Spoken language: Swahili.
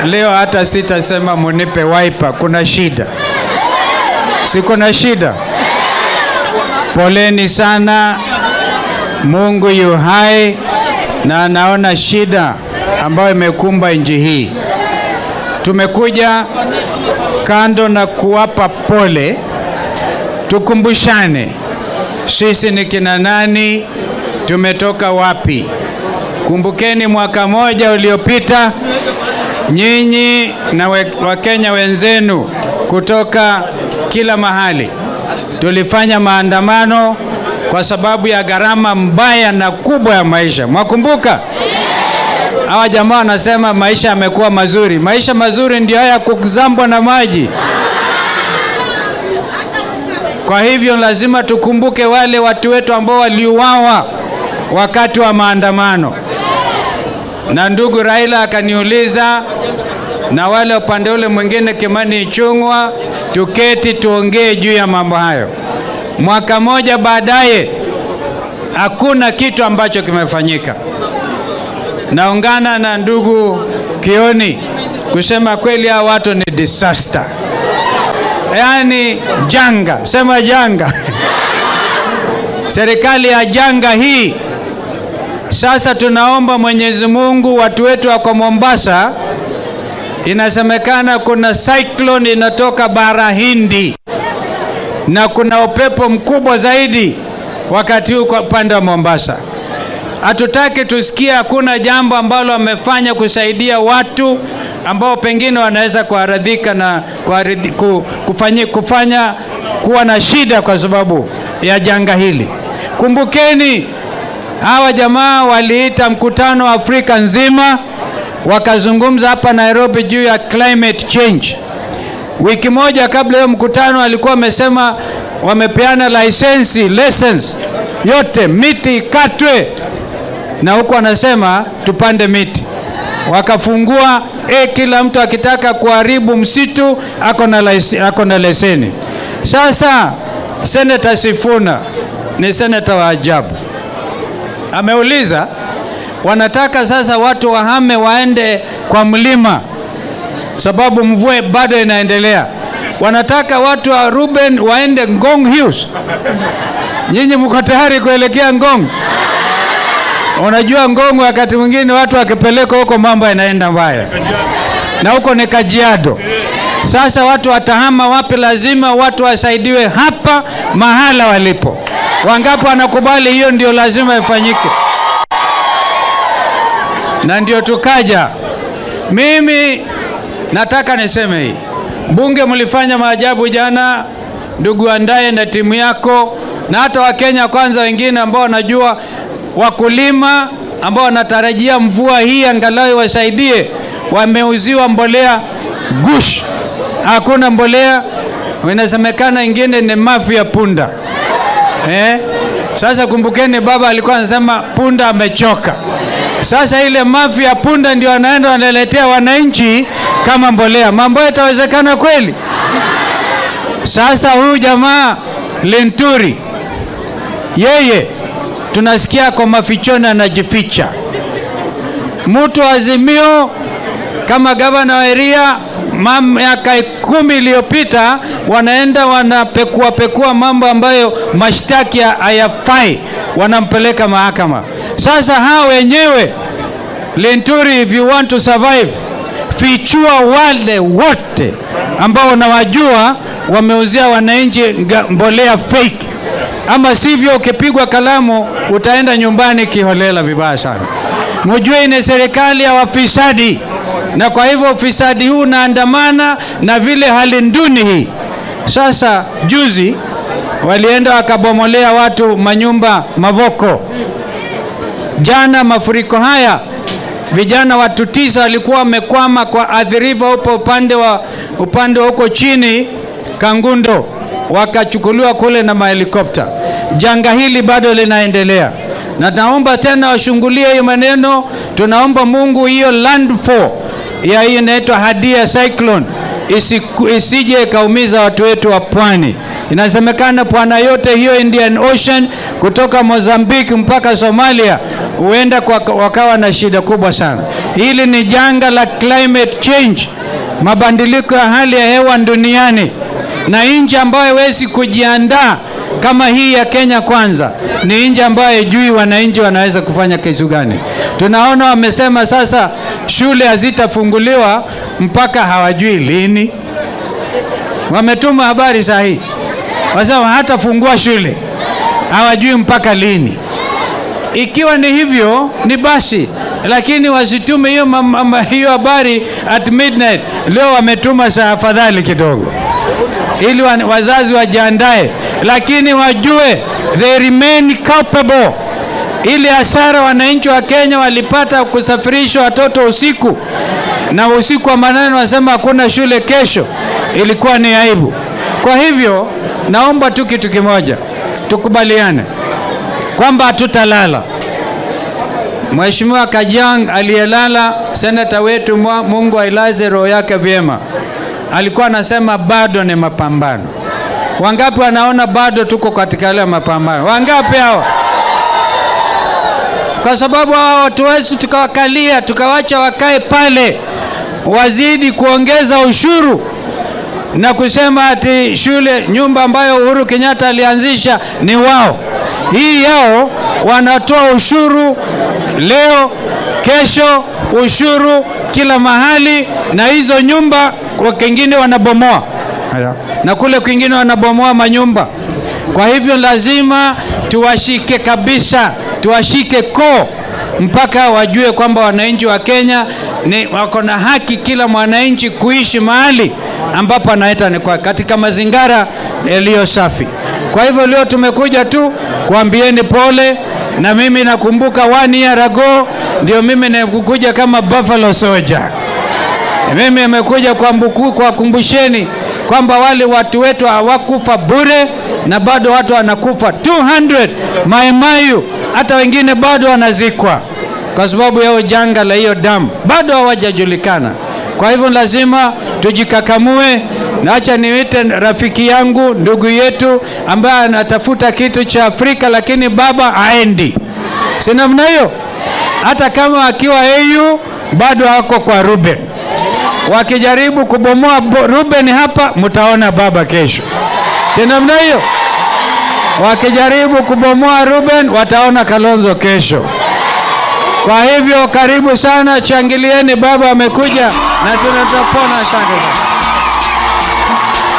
Leo hata sitasema munipe wiper, kuna shida. Si kuna shida? Poleni sana. Mungu yu hai na anaona shida ambayo imekumba nchi hii. Tumekuja kando na kuwapa pole, tukumbushane sisi ni kina nani, tumetoka wapi. Kumbukeni mwaka moja uliopita, nyinyi na Wakenya wenzenu kutoka kila mahali tulifanya maandamano kwa sababu ya gharama mbaya na kubwa ya maisha. Mwakumbuka? Hawa jamaa wanasema maisha yamekuwa mazuri. Maisha mazuri ndio haya kuzambwa na maji. Kwa hivyo lazima tukumbuke wale watu wetu ambao waliuawa wakati wa maandamano. Na ndugu Raila akaniuliza, na wale upande ule mwingine Kimani Ichung'wah, tuketi tuongee juu ya mambo hayo. Mwaka moja baadaye hakuna kitu ambacho kimefanyika. Naungana na ndugu Kioni kusema kweli hao watu ni disaster. Yaani janga, sema janga. Serikali ya janga hii. Sasa tunaomba Mwenyezi Mungu, watu wetu wako Mombasa, inasemekana kuna cyclone inatoka bara Hindi na kuna upepo mkubwa zaidi wakati huu kwa upande wa Mombasa. Hatutaki tusikie hakuna jambo ambalo wamefanya kusaidia watu ambao pengine wanaweza kuaradhika na kufanya kuwa na shida kwa sababu ya janga hili. Kumbukeni, hawa jamaa waliita mkutano wa Afrika nzima, wakazungumza hapa Nairobi juu ya climate change. Wiki moja kabla ya mkutano alikuwa amesema wamepeana lessons yote, miti katwe, na huko anasema tupande miti. Wakafungua kila mtu akitaka kuharibu msitu ako na leseni. Sasa Senator Sifuna ni senator wa ajabu. Ameuliza wanataka sasa watu wahame waende kwa mlima sababu mvua bado inaendelea. Wanataka watu wa Ruben waende Ngong Hills. Nyinyi mko tayari kuelekea Ngong? Unajua Ngong wakati mwingine watu wakipeleka huko mambo yanaenda mbaya. Na huko ni Kajiado. Sasa watu watahama wapi? Lazima watu wasaidiwe hapa mahala walipo. Wangapi wanakubali hiyo? Ndio lazima ifanyike. Na ndio tukaja. Mimi nataka niseme hii. Bunge mlifanya maajabu jana, ndugu Andaye na timu yako, na hata Wakenya kwanza wengine ambao wanajua, wakulima ambao wanatarajia mvua hii angalau wasaidie, wameuziwa mbolea gush. Hakuna mbolea, inasemekana ingine ni mafu ya punda. Sasa kumbukeni, baba alikuwa anasema punda amechoka. Sasa ile mafi ya punda ndio anaenda wanaletea wananchi kama mbolea. Mambo yatawezekana kweli? Sasa huyu jamaa Linturi, yeye tunasikia kwa mafichoni anajificha. Mtu Azimio kama gavana wa Eria miaka 10 iliyopita wanaenda wanapekua mambo ambayo mashtaki hayafai, wanampeleka mahakama. Sasa hao wenyewe Linturi, if you want to survive, fichua wale wote ambao unawajua wameuzia wananchi mbolea fake, ama sivyo ukipigwa kalamu utaenda nyumbani kiholela vibaya sana. Mjue ni serikali ya wafisadi, na kwa hivyo ufisadi huu unaandamana na vile hali nduni hii. Sasa juzi walienda wakabomolea watu manyumba Mavoko. Jana mafuriko haya, vijana watu 9 walikuwa wamekwama kwa Athi River upo upande wa huko chini Kangundo, wakachukuliwa kule na mahelikopta. Janga hili bado linaendelea, na naomba tena washungulie hiyo maneno. Tunaomba Mungu hiyo landfall ya hiyo inaitwa Hadia cyclone isije kaumiza watu wetu wa pwani. Inasemekana pwani yote hiyo Indian Ocean kutoka Mozambique mpaka Somalia huenda wakawa na shida kubwa sana. Hili ni janga la climate change, mabadiliko ya hali ya hewa duniani, na nchi ambayo haiwezi kujiandaa kama hii ya Kenya Kwanza ni nchi ambayo haijui wananchi wanaweza kufanya kitu gani. Tunaona wamesema sasa shule hazitafunguliwa mpaka hawajui lini. Wametuma habari sahihi, wasema hatafungua shule, hawajui mpaka lini. Ikiwa ni hivyo ni basi, lakini wasitume hiyo habari at midnight. Leo wametuma saa afadhali kidogo ili wazazi wajiandae, lakini wajue they remain culpable. Ili hasara wananchi wa Kenya walipata kusafirisha watoto usiku, na usiku wa manane wasema hakuna shule kesho, ilikuwa ni aibu. Kwa hivyo naomba tu kitu kimoja, tukubaliane kwamba hatutalala. Mheshimiwa Kajang' aliyelala, senata wetu, Mungu ailaze roho yake vyema, alikuwa anasema bado ni mapambano. Wangapi wanaona bado tuko katika ile mapambano? Wangapi hao? Kwa sababu hao watu wetu tukawakalia, tukawacha wakae pale, wazidi kuongeza ushuru na kusema ati shule, nyumba ambayo Uhuru Kenyatta alianzisha ni wao. Hii yao wanatoa ushuru leo, kesho, ushuru kila mahali, na hizo nyumba kwa kingine wanabomoa, na kule kwingine wanabomoa manyumba. Kwa hivyo lazima tuwashike kabisa, tuwashike koo mpaka wajue kwamba wananchi wa Kenya wako na haki, kila mwananchi kuishi mahali ambapo anaita ni kwa katika mazingira yaliyo safi. Kwa hivyo leo tumekuja tu kuambieni pole, na mimi nakumbuka 1 year ago ndio mimi nikuja kama Buffalo Soldier. Mimi nimekuja kwa kumbusheni kwamba wale watu wetu hawakufa bure, na bado watu wanakufa 200 Mai, hata wengine bado wanazikwa kwa sababu ya janga la hiyo damu, bado hawajajulikana. Kwa hivyo lazima tujikakamue, na acha niite rafiki yangu, ndugu yetu ambaye anatafuta kitu cha Afrika lakini baba haendi. Si namna hiyo? Hata kama akiwa AU bado hako kwa Ruben. Wakijaribu kubomoa Ruben hapa, mtaona baba kesho. Si namna hiyo? Wakijaribu kubomoa Ruben, wataona Kalonzo kesho. Kwa hivyo karibu sana, changilieni, baba amekuja na tunatapona. Asante sana.